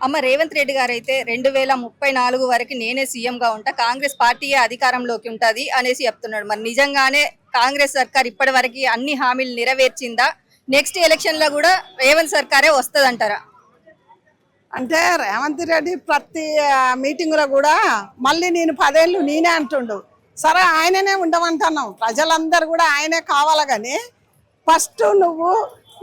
అమ్మ రేవంత్ రెడ్డి గారు అయితే 2034 వరకు నేనే సీఎంగా ఉంటా, కాంగ్రెస్ పార్టీయే అధికారంలోకి ఉంటది అనేసి చెప్తున్నాడు. మరి నిజంగానే కాంగ్రెస్ సర్కార్ ఇప్పటి వరకు అన్ని హామీలు నెరవేర్చిందా? నెక్స్ట్ ఎలక్షన్ లో కూడా రేవంత్ సర్కారే వస్తదంటారా? అంటే రేవంత్ రెడ్డి ప్రతి మీటింగ్లో కూడా మళ్ళీ నేను 10 ఏళ్ళు నేనే అంటుండు. సరే ఆయననే ఉండమంటున్నాం, ప్రజలందరూ కూడా ఆయనే కావాలి. కానీ ఫస్ట్ నువ్వు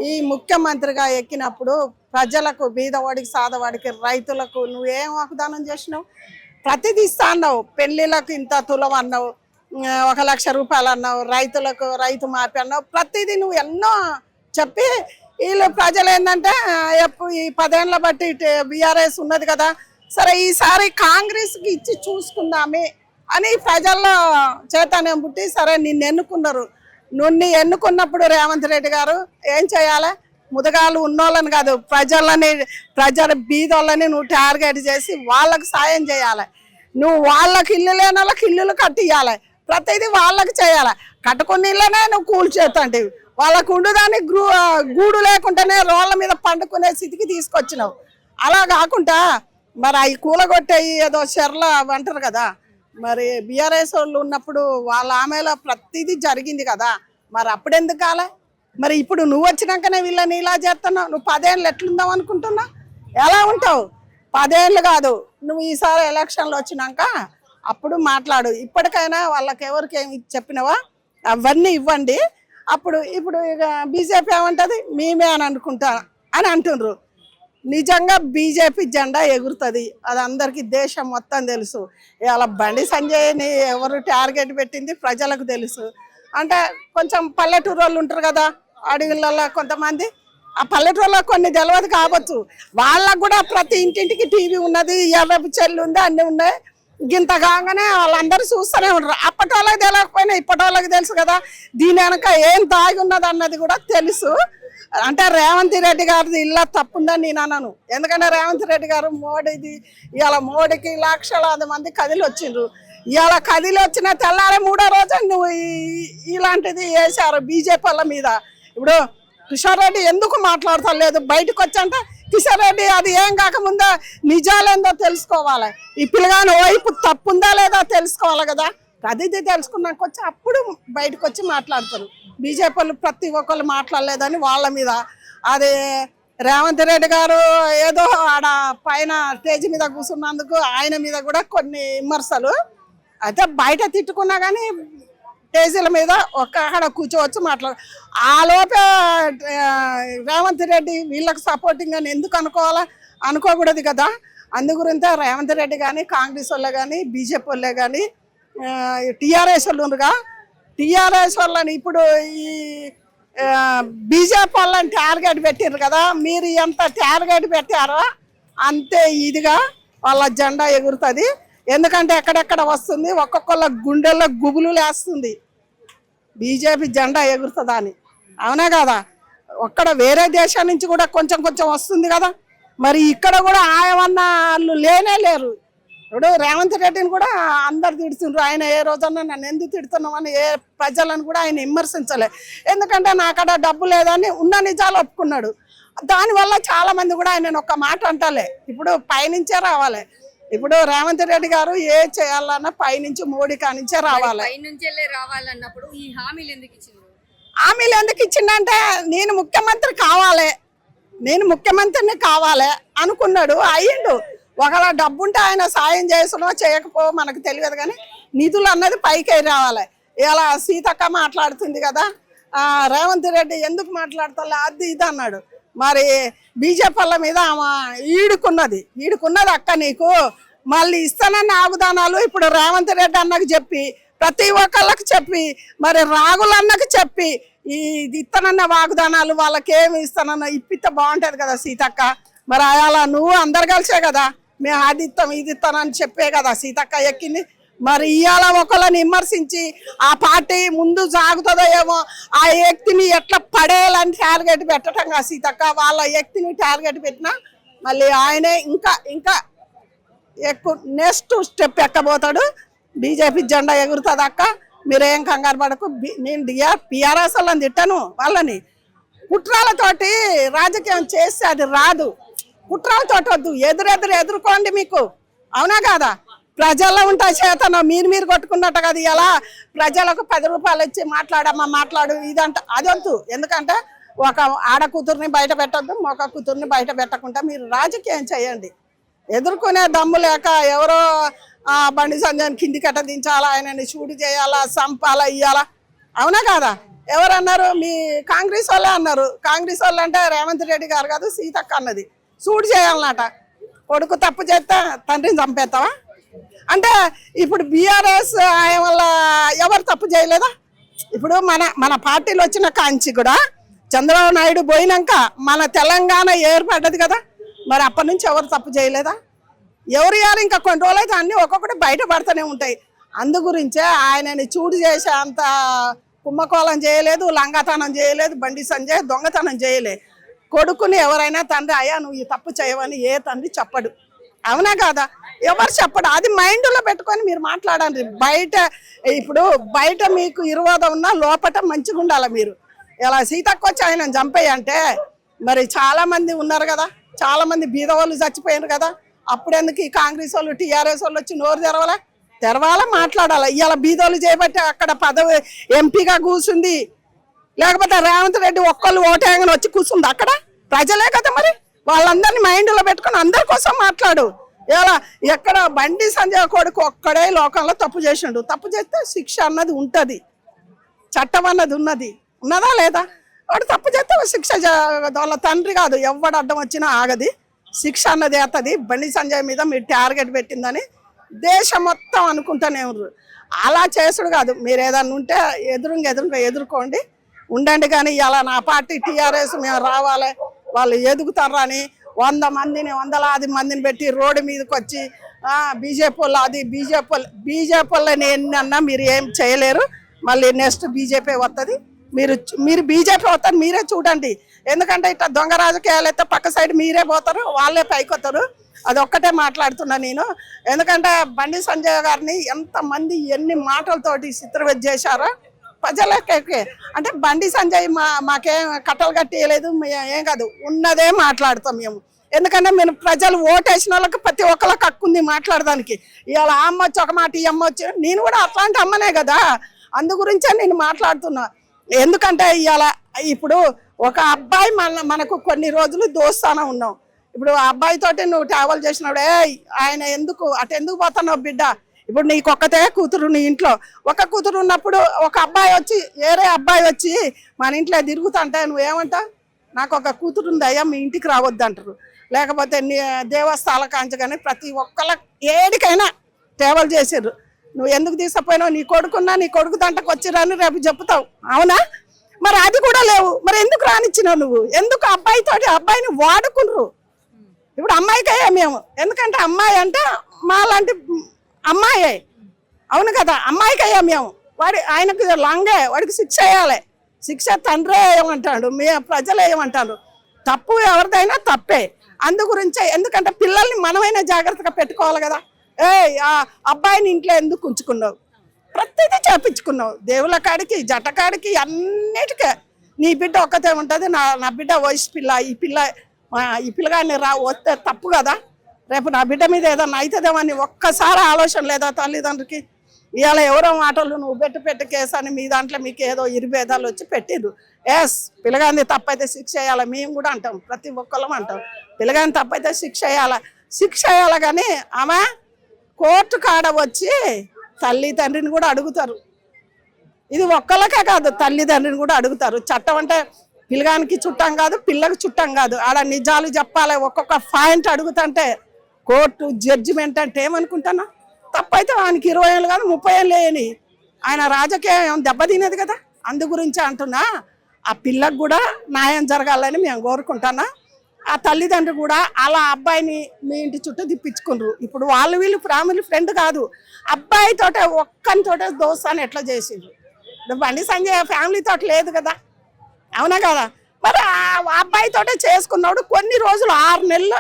ఈ ముఖ్యమంత్రిగా ఎక్కినప్పుడు ప్రజలకు బీదవాడికి సాదవాడికి రైతులకు నువ్వేం వాగ్దానం చేసినావు? ప్రతిదీ ఇస్తా అన్నావు. పెళ్ళిళ్ళకు ఇంత తులం అన్నావు, 1,00,000 రూపాయలు అన్నావు, రైతులకు రైతు మాఫీ అన్నావు. ప్రతిదీ నువ్వు ఎన్నో చెప్పి వీళ్ళు ప్రజలు ఏంటంటే ఈ 10 ఏళ్ళ బట్టి బీఆర్ఎస్ ఉన్నది కదా, సరే ఈసారి కాంగ్రెస్కి ఇచ్చి చూసుకుందామే అని ప్రజల్లో చైతన్యం పుట్టి సరే నిన్ను ఎన్నుకున్నారు. నువ్వు ఎన్నుకున్నప్పుడు రేవంత్ రెడ్డి గారు ఏం చేయాలి? ముదగాళ్ళు ఉన్నోళ్ళని కాదు, ప్రజల బీదోళ్ళని నువ్వు టార్గెట్ చేసి వాళ్ళకి సాయం చేయాలి. నువ్వు వాళ్ళకి ఇల్లు లేని వాళ్ళకి ఇల్లులు కట్టియాలి, ప్రతిదీ వాళ్ళకి చేయాలి. కట్టుకున్న ఇళ్ళనే నువ్వు కూల్చేతంటివి, వాళ్ళకు ఉండదానికి గూడు లేకుండానే రోడ్ల మీద పండుకునే స్థితికి తీసుకొచ్చినావు. అలా కాకుండా మరి అవి కూలగొట్టేయి ఏదో చెర్ల అంటారు కదా, మరి బీఆర్ఎస్ వాళ్ళు ఉన్నప్పుడు వాళ్ళ ఆమెలో ప్రతిదీ జరిగింది కదా, మరి అప్పుడెందుకు కాలే? మరి ఇప్పుడు నువ్వు వచ్చినాకనే వీళ్ళని ఇలా చేస్తున్నావు. నువ్వు 10 ఏళ్ళు ఎట్లుందాం అనుకుంటున్నావు? ఎలా ఉంటావు? 10 ఏళ్ళు కాదు, నువ్వు ఈసారి ఎలక్షన్లు వచ్చినాక అప్పుడు మాట్లాడు. ఇప్పటికైనా వాళ్ళకి ఎవరికి ఏమి చెప్పినావా అవన్నీ ఇవ్వండి. ఇప్పుడు ఇక బీజేపీ ఏమంటుంది? మేమే అని అనుకుంటా అని అంటుండ్రు. నిజంగా బీజేపీ జెండా ఎగురుతుంది, అది అందరికీ దేశం మొత్తం తెలుసు. ఇవాళ బండి సంజయ్ని ఎవరు టార్గెట్ పెట్టింది ప్రజలకు తెలుసు. అంటే కొంచెం పల్లెటూరు వాళ్ళు ఉంటారు కదా అడవులలో కొంతమంది, ఆ పల్లెటూరులో కొన్ని తెలియదు కావచ్చు, వాళ్ళకు కూడా ప్రతి ఇంటింటికి టీవీ ఉన్నది, ఎర్రపు చెల్లు ఉంది, అన్నీ ఉన్నాయి. గింత కాగానే వాళ్ళందరూ చూస్తూనే ఉంటారు. అప్పటి వాళ్ళకి తెలియకపోయినా ఇప్పటి వాళ్ళకి తెలుసు కదా, దీని వెనక ఏం తాగి ఉన్నది అన్నది కూడా తెలుసు. అంటే రేవంత్ రెడ్డి గారిది ఇలా తప్పుందని నేను అన్నాను. ఎందుకంటే రేవంత్ రెడ్డి గారు మోడీది ఇవాళ మోడీకి లక్షలాది మంది కదిలి వచ్చిండ్రు. ఇవాళ కదిలి వచ్చిన తెల్లారే 3వ రోజు నువ్వు ఇలాంటిది వేశారు బీజేపీ వాళ్ళ మీద. ఇప్పుడు కిషోర్ రెడ్డి ఎందుకు మాట్లాడతలేదు? బయటకు వచ్చంటే కిషోర్ రెడ్డి అది ఏం కాకముందా నిజాలేందో తెలుసుకోవాలి. ఈ పిల్లగాని వైపు తప్పుందా లేదా తెలుసుకోవాలి కదా, ప్రతిదీ తెలుసుకున్నాక వచ్చి అప్పుడు బయటకు వచ్చి మాట్లాడతారు. బీజేపీ వాళ్ళు ప్రతి ఒక్కళ్ళు మాట్లాడలేదని వాళ్ళ మీద అది రేవంత్ రెడ్డి గారు ఏదో ఆడ పైన స్టేజ్ మీద కూర్చున్నందుకు ఆయన మీద కూడా కొన్ని విమర్శలు. అయితే బయట తిట్టుకున్నా కానీ స్టేజీల మీద ఒక్కడ కూర్చోవచ్చు మాట్లాడు. ఆ లోపే రేవంత్ రెడ్డి వీళ్ళకి సపోర్టింగ్ అని ఎందుకు అనుకోవాలా? అనుకోకూడదు కదా. అందు గురించే రేవంత్ రెడ్డి కానీ కాంగ్రెస్ వాళ్ళే కానీ బీజేపీ వాళ్ళే కానీ టీఆర్ఎస్ వాళ్ళు ఉండగా టీఆర్ఎస్ వాళ్ళని ఇప్పుడు ఈ బీజేపీ వాళ్ళని టార్గెట్ పెట్టారు కదా, మీరు ఎంత టార్గెట్ పెట్టారో అంతే ఇదిగా వాళ్ళ జెండా ఎగురుతుంది. ఎందుకంటే ఎక్కడెక్కడ వస్తుంది, ఒక్కొక్కళ్ళ గుండెల్లో గుబులు లేస్తుంది బీజేపీ జెండా ఎగురుతుందా అని. అవునా కదా? ఒక్కడ వేరే దేశం నుంచి కూడా కొంచెం కొంచెం వస్తుంది కదా, మరి ఇక్కడ కూడా ఆయమన్న వాళ్ళు లేనే లేరు. ఇప్పుడు రేవంత్ రెడ్డిని కూడా అందరు తిడుతుండ్రు. ఆయన ఏ రోజన్నా నన్ను ఎందుకు తిడుతున్నామని ఏ ప్రజలను కూడా ఆయన విమర్శించలే. ఎందుకంటే నాకడ డబ్బు లేదని ఉన్న నిజాలు ఒప్పుకున్నాడు. దానివల్ల చాలా మంది కూడా ఆయన ఒక్క మాట అంటలే. ఇప్పుడు పైనుంచే రావాలి. ఇప్పుడు రేవంత్ రెడ్డి గారు ఏ చేయాలన్నా పైనుంచి మోడీ కానించే రావాలి. రావాలన్నప్పుడు ఈ హామీలు ఎందుకు ఇచ్చిండు? హామీలు ఎందుకు ఇచ్చిండంటే నేను ముఖ్యమంత్రి కావాలి, నేను ముఖ్యమంత్రిని కావాలి అనుకున్నాడు, అయ్యిండు. ఒకవేళ డబ్బుంటే ఆయన సాయం చేసినో చేయకపో మనకు తెలియదు, కానీ నిధులు అన్నది పైకి రావాలి. ఇలా సీతక్క మాట్లాడుతుంది కదా, రేవంత్ రెడ్డి ఎందుకు మాట్లాడతా అది ఇది అన్నాడు. మరి బీజేపీ వాళ్ళ మీద ఈడుకున్నది అక్క నీకు మళ్ళీ ఇస్తానన్న ఆగుదానాలు ఇప్పుడు రేవంత్ రెడ్డి అన్నకు చెప్పి ప్రతి ఒక్కళ్ళకి చెప్పి మరి రాగుల అన్నకు చెప్పి ఈ ఇస్తానన్న వాగ్దానాలు వాళ్ళకి ఏమి ఇస్తానన్న ఇప్పితే బాగుంటుంది కదా సీతక్క. మరి అలా నువ్వు అందరు కలిసే కదా మేము అది ఇస్తాం ఇది ఇస్తానని చెప్పే కదా సీతక్క ఎక్కింది. మరి ఇవాళ ఒకళ్ళని విమర్శించి ఆ పార్టీ ముందు సాగుతుందో ఏమో, ఆ వ్యక్తిని ఎట్లా పడేయాలని టార్గెట్ పెట్టడం కదా సీతక్క. వాళ్ళ వ్యక్తిని టార్గెట్ పెట్టినా మళ్ళీ ఆయనే ఇంకా ఇంకా ఎక్కువ నెక్స్ట్ స్టెప్ ఎక్కబోతాడు. బీజేపీ జెండా ఎగురుతుంది అక్క, మీరేం కంగారు పడకు. నేను పిఆర్ఎస్ వాళ్ళని తిట్టాను, వాళ్ళని కుట్రాలతోటి రాజకీయం చేస్తే అది రాదు. కుట్రాలతోటి వద్దు, ఎదుర్కోండి. మీకు అవునా కాదా? ప్రజల్లో ఉంటా చేతనం మీరు కొట్టుకున్నట్టు కదా. ఎలా ప్రజలకు 10 రూపాయలు ఇచ్చి మాట్లాడు ఇదంట అదొద్దు. ఎందుకంటే ఒక ఆడ కూతుర్ని బయట పెట్టద్దు, మగ కూతుర్ని బయట పెట్టకుండా మీరు రాజకీయం చేయండి. ఎదుర్కొనే దమ్ము లేక ఎవరో బండి సంజయ్ కిందికట్ట దించాలా, ఆయనని షూట్ చేయాలా, చంపాలా, ఇయ్యాలా, అవునా కాదా? ఎవరన్నారు? మీ కాంగ్రెస్ వాళ్ళే అన్నారు. కాంగ్రెస్ వాళ్ళు అంటే రేవంత్ రెడ్డి గారు కాదు, సీతక్క అన్నది. షూట్ చేయాలన్నట. కొడుకు తప్పు చేస్తే తండ్రిని చంపేస్తావా? అంటే ఇప్పుడు బీఆర్ఎస్ ఆయన వల్ల ఎవరు తప్పు చేయలేదా? ఇప్పుడు మన పార్టీలో వచ్చిన కాంచి కూడా చంద్రబాబు నాయుడు పోయినాక మన తెలంగాణ ఏర్పడ్డది కదా. మరి అప్పటి నుంచి ఎవరు తప్పు చేయలేదా? ఎవరు ఇవ్వాలి? ఇంకా కొన్ని రోజులు అయితే అన్నీ ఒక్కొక్కటి బయటపడుతూనే ఉంటాయి. అందు గురించే ఆయనని చూడు చేసే అంత కుంభకోళం చేయలేదు, లంగాతనం చేయలేదు, బండి సంజయ్ దొంగతనం చేయలే. కొడుకుని ఎవరైనా తండ్రి అయ్యా నువ్వు ఈ తప్పు చేయవని ఏ తండ్రి చెప్పడు, అవునా కాదా? ఎవరు చెప్పడు. అది మైండ్లో పెట్టుకొని మీరు మాట్లాడండి. ఇప్పుడు బయట మీకు విరోధం ఉన్నా లోపట మంచిగా ఉండాలి. మీరు ఇలా సీతక్క వచ్చి ఆయన చంపేయంటే మరి చాలా మంది ఉన్నారు కదా, చాలా మంది బీద వాళ్ళు చచ్చిపోయారు కదా. అప్పుడెందుకు ఈ కాంగ్రెస్ వాళ్ళు టీఆర్ఎస్ వాళ్ళు వచ్చి నోరు తెరవాలా మాట్లాడాలి. ఇవాళ బీదోళ్ళు చేయబట్టి అక్కడ పదవి ఎంపీగా కూర్చుంది. లేకపోతే రేవంత్ రెడ్డి ఒక్కళ్ళు ఓటేయగానే వచ్చి కూర్చుంది అక్కడ ప్రజలే కదా. మరి వాళ్ళందరినీ మైండ్లో పెట్టుకుని అందరి కోసం మాట్లాడు. ఇలా ఎక్కడ బండి సంజయ్ కొడుకు ఒక్కడే లోకంలో తప్పు చేసిండు. తప్పు చేస్తే శిక్ష అన్నది ఉంటుంది, చట్టం అన్నది ఉన్నదా లేదా? వాడు తప్పు చేస్తే శిక్ష వాళ్ళ తండ్రి కాదు ఎవడు అడ్డం వచ్చినా ఆగది, శిక్ష అన్నది వేస్తుంది. బండి సంజయ్ మీద మీరు టార్గెట్ పెట్టిందని దేశం మొత్తం అనుకుంటూనే ఉన్నారు. అలా చేసుడు కాదు. మీరు ఏదన్నా ఉంటే ఎదుర్కోండి, ఉండండి. కానీ ఇలా నా పార్టీ టీఆర్ఎస్ మేము రావాలి, వాళ్ళు ఎదుగుతారు అని 100 మందిని 100లాది మందిని పెట్టి రోడ్డు మీదకి వచ్చి బీజేపీ వాళ్ళు అది బీజేపీ వాళ్ళని ఎన్నన్నా మీరు ఏం చేయలేరు. మళ్ళీ నెక్స్ట్ బీజేపీ వస్తుంది. మీరు బీజేపీ వస్తారు, మీరే చూడండి. ఎందుకంటే ఇట్లా దొంగ రాజకీయాలు అయితే పక్క సైడ్ మీరే పోతారు, వాళ్ళే పైకి వస్తారు. అదొక్కటే మాట్లాడుతున్నా నేను. ఎందుకంటే బండి సంజయ్ గారిని ఎంతమంది ఎన్ని మాటలతోటి చిత్రవద చేశారో ప్రజలకే. అంటే బండి సంజయ్ మాకేం కట్టలు కట్టేయలేదు, ఏం కాదు, ఉన్నదే మాట్లాడతాం మేము. ఎందుకంటే మేము ప్రజలు ఓటేసిన వాళ్ళకి ప్రతి ఒక్కరికి హక్కు ఉంది మాట్లాడడానికి. ఇవాళ అమ్మ వచ్చి ఒక మాట, ఈ అమ్మ వచ్చి, నేను కూడా అట్లాంటి అమ్మనే కదా. అందు గురించే నేను మాట్లాడుతున్నా. ఎందుకంటే ఇవాళ ఇప్పుడు ఒక అబ్బాయి మనకు కొన్ని రోజులు దోస్తానే ఉన్నాం. ఇప్పుడు ఆ అబ్బాయితోటి నువ్వు ట్రావెల్ చేసినప్పుడు ఆయన ఎందుకు పోతున్నావు బిడ్డ? ఇప్పుడు నీకు ఒక్కతే కూతురు, నీ ఇంట్లో ఒక కూతురు ఉన్నప్పుడు ఒక అబ్బాయి వచ్చి వేరే అబ్బాయి వచ్చి మన ఇంట్లో తిరుగుతుంటే నువ్వేమంటావు? నాకు ఒక కూతురు ఉంది అయ్యా, మీ ఇంటికి రావద్దు అంటారు. లేకపోతే దేవస్థానాల కాంచి కానీ ప్రతి ఒక్కళ్ళ ఏడికైనా ట్రావెల్ చేసారు. నువ్వు ఎందుకు తీసుకుపోయినావు? నీ కొడుకు దంటకు వచ్చిరని రేపు చెప్తావు, అవునా? మరి అది కూడా లేవు. మరి ఎందుకు రానిచ్చినావు నువ్వు? ఎందుకు అబ్బాయిని వాడుకున్నారు? ఇప్పుడు అమ్మాయికి అయ్యా మేము, ఎందుకంటే అమ్మాయి అంటే మాలాంటి అమ్మాయే, అవును కదా? అమ్మాయికి అయ్యా మేము. ఆయనకు లంగే, వాడికి శిక్ష వేయాలి. శిక్ష తండ్రే ఏమంటాడు, ప్రజలు ఏమంటారు? తప్పు ఎవరిదైనా తప్పే. అందు గురించే, ఎందుకంటే పిల్లల్ని మనమైనా జాగ్రత్తగా పెట్టుకోవాలి కదా. ఆ అబ్బాయిని ఇంట్లో ఎందుకు ఉంచుకున్నావు? ప్రతిదీ చేపించుకున్నావు, దేవుళ్ళ కాడికి జట కాడికి అన్నిటికీ. నీ బిడ్డ ఒక్కతే ఉంటుంది, నా బిడ్డ వయసు పిల్ల, ఈ పిల్లగాడిని వస్తే తప్పు కదా. రేపు నా బిడ్డ మీద ఏదన్నా అవుతుందేమని ఒక్కసారి ఆలోచన లేదా తల్లిదండ్రులకి? ఇవాళ ఎవరో మాటలు నువ్వు పెట్టి కేసు అని మీ దాంట్లో మీకు ఏదో ఇరుభేదాలు వచ్చి పెట్టిరు. పిల్లగాని తప్పైతే శిక్ష వేయాలి, మేము కూడా అంటాం, ప్రతి ఒక్కళ్ళం అంటాం. పిల్లగాని తప్పైతే శిక్ష వేయాలి. కానీ ఆమె కోర్టు కాడ వచ్చి తల్లిదండ్రిని కూడా అడుగుతారు. ఇది ఒక్కళ్ళకే కాదు, తల్లిదండ్రిని కూడా అడుగుతారు. చట్టం అంటే పిల్లగానికి చుట్టం కాదు, పిల్లకి చుట్టం కాదు. ఆడ నిజాలు చెప్పాలి. ఒక్కొక్క పాయింట్ అడుగుతుంటే కోర్టు జడ్జిమెంట్ అంటే ఏమనుకుంటున్నా? తప్పైతే ఆయనకి 20 ఏళ్ళు కాదు 30 ఏళ్ళు వేయని. ఆయన రాజకీయం దెబ్బతినేది కదా. అందు గురించి అంటున్నా, ఆ పిల్లకు కూడా న్యాయం జరగాలని మేము కోరుకుంటున్నా. ఆ తల్లిదండ్రులు కూడా అలా అబ్బాయిని మీ ఇంటి చుట్టూ తిప్పించుకున్నారు. ఇప్పుడు వీళ్ళు ఫ్యామిలీ ఫ్రెండ్ కాదు, అబ్బాయితోటే ఒక్కనితోటే దోస్తాన్ని ఎట్లా చేసిండ్రు. బండి సంజయ్ ఫ్యామిలీతో లేదు కదా, అవునా కదా? మరి ఆ అబ్బాయితోటే చేసుకున్నాడు. కొన్ని రోజులు 6 నెలలు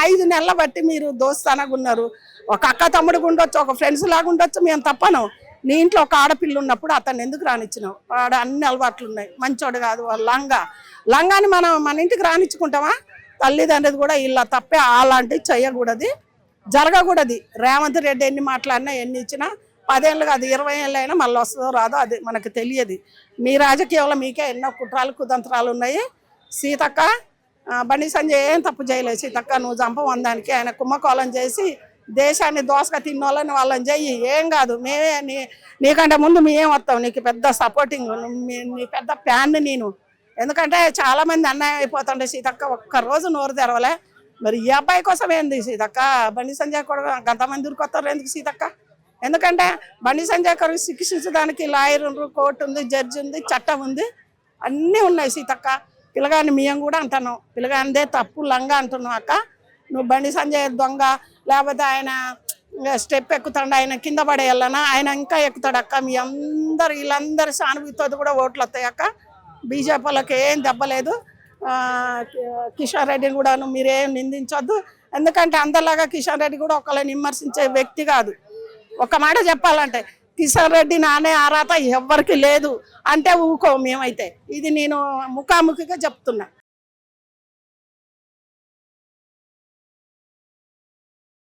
5 నెలల బట్టి మీరు దోస్తానగా ఉన్నారు. ఒక అక్క తమ్ముడికి ఉండొచ్చు, ఒక ఫ్రెండ్స్ లాగా ఉండొచ్చు, మేము తప్పను. నీ ఇంట్లో ఒక ఆడపిల్ల ఉన్నప్పుడు అతన్ని ఎందుకు రానిచ్చినావు? వాడు అన్ని అలవాట్లు ఉన్నాయి, మంచోడు కాదు. లంగాని మన ఇంటికి రానిచ్చుకుంటామా? తల్లిదండ్రులు కూడా ఇలా తప్పే అలాంటివి చేయకూడదు, జరగకూడదు. రేవంత్ రెడ్డి ఎన్ని మాట్లాడినా ఎన్ని ఇచ్చినా 10 ఏళ్ళు కాదు 20 ఏళ్ళు అయినా మళ్ళీ వస్తుందో రాదో అది మనకు తెలియదు. మీ రాజకీయంలో మీకే ఎన్నో కుట్రాలు కుతంత్రాలు ఉన్నాయి. సీతక్క బండి సంజయ్ ఏం తప్పు చేయలేదు. సీతక్క నువ్వు చంపవందానికి ఆయన కుంభకోళం చేసి దేశాన్ని దోసగా తిన్నోళ్ళని వాళ్ళని చెయ్యి, ఏం కాదు. మేమే నీకంటే ముందు మేం వస్తాం, నీకు పెద్ద సపోర్టింగ్, నీ పెద్ద ఫ్యాన్ నేను. ఎందుకంటే చాలామంది అన్యాయం అయిపోతుండే సీతక్క ఒక్కరోజు నోరు తెరవలే. మరి ఈ అబ్బాయి కోసం ఏంది సీతక్క? బండి సంజయ్ కూడా గంతమంది ఉరికొస్తారు ఎందుకు సీతక్క? ఎందుకంటే బండి సంజయ్ కొరకు శిక్షించడానికి లాయర్ ఉంది, కోర్టు ఉంది, జడ్జి ఉంది, చట్టం ఉంది, అన్నీ ఉన్నాయి సీతక్క. పిల్లగాని మేము కూడా అంటున్నాం, పిల్లగానిదే తప్పు లంగా అంటున్నావు అక్క. నువ్వు బండి సంజయ్ దొంగ, లేకపోతే ఆయన స్టెప్ ఎక్కుతాడు, ఆయన కింద పడేయాలన్నా ఆయన ఇంకా ఎక్కుతాడు అక్క. మీ అందరు వీళ్ళందరి సానుభూతితో కూడా ఓట్లు వస్తాయి అక్క. బీజేపీ వాళ్ళకి ఏం దెబ్బలేదు. కిషన్ రెడ్డిని కూడా మీరేం నిందించొద్దు. ఎందుకంటే అందరిలాగా కిషన్ రెడ్డి కూడా ఒకళ్ళని విమర్శించే వ్యక్తి కాదు. ఒక మాట చెప్పాలంటే కిషన్ రెడ్డి నానే అర్హత ఎవరికి లేదు అంటే ఊకో మేమైతే. ఇది నేను ముఖాముఖిగా చెప్తున్నా.